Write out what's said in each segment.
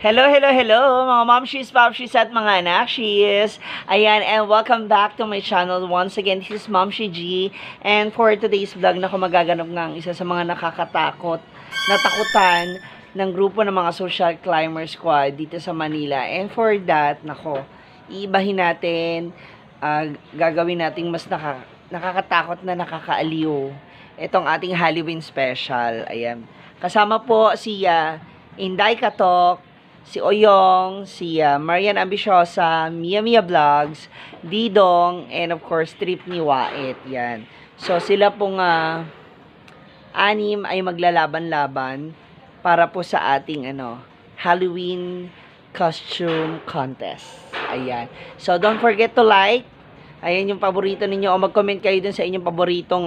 Hello, hello, hello, mga momshies, popshies, at mga anakshis. Ayan, and welcome back to my channel. Once again, this is Momshi G. And for today's vlog, na magaganap ng isa sa mga nakakatakot na takutan ng grupo ng mga social climber squad dito sa Manila. And for that, iibahin natin, gagawin nating mas nakakatakot na nakakaaliw. Itong ating Halloween special. Ayan. Kasama po si Inday Katok, si Oyong, si Marian Ambisyosa, Mia Mia Vlogs, Didong, and of course, Trip ni Wait. Yan. So, sila pong anim ay maglalaban-laban para po sa ating Halloween costume contest. Ayan. So, don't forget to like. Ayan yung paborito ninyo. O mag-comment kayo dun sa inyong paboritong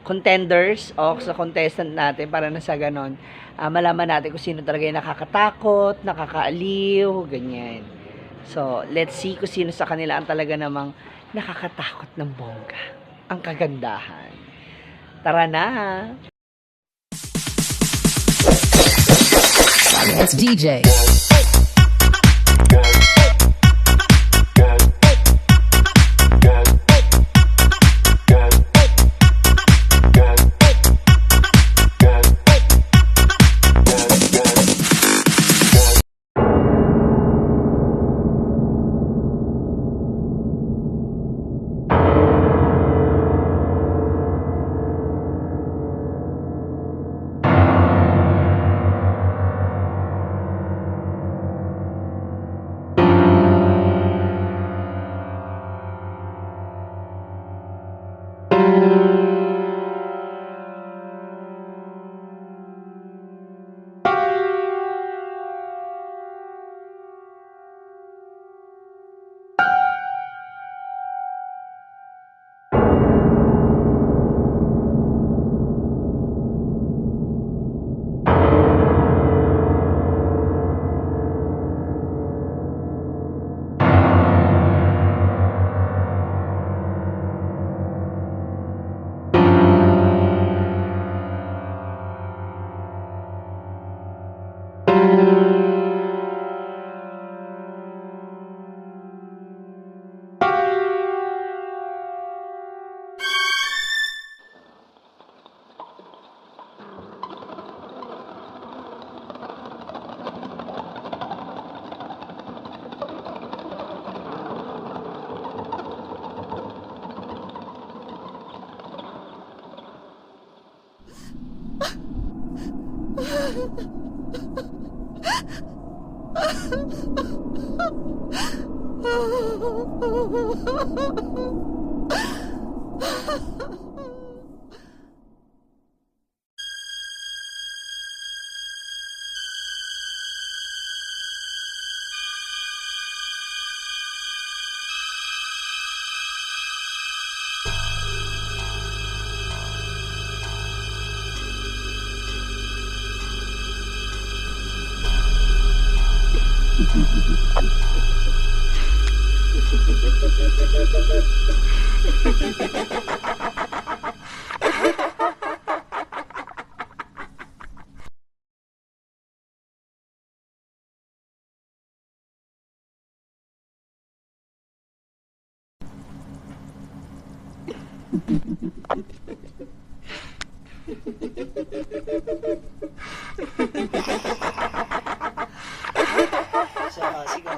contenders o sa contestant natin para na sa ganon malaman natin kung sino talaga yung nakakatakot, nakakaaliw, ganyan. So, let's see kung sino sa kanila ang talaga namang nakakatakot ng bongga. Ang kagandahan. Tara na! It's DJ. So, sigaw.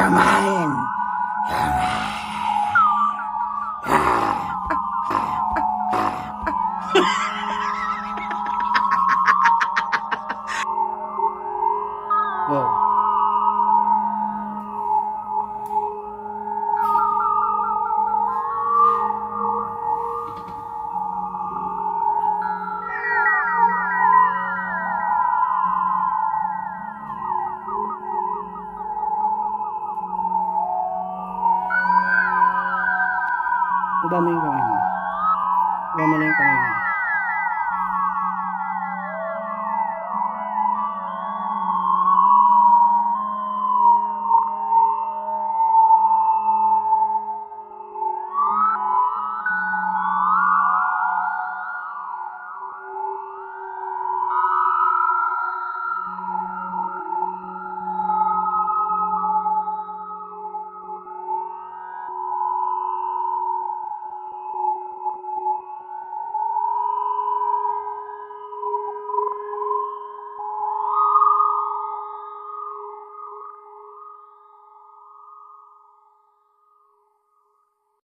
mine. Wow. Baba mo yung kamay mo. Baba mo na yung kamay mo.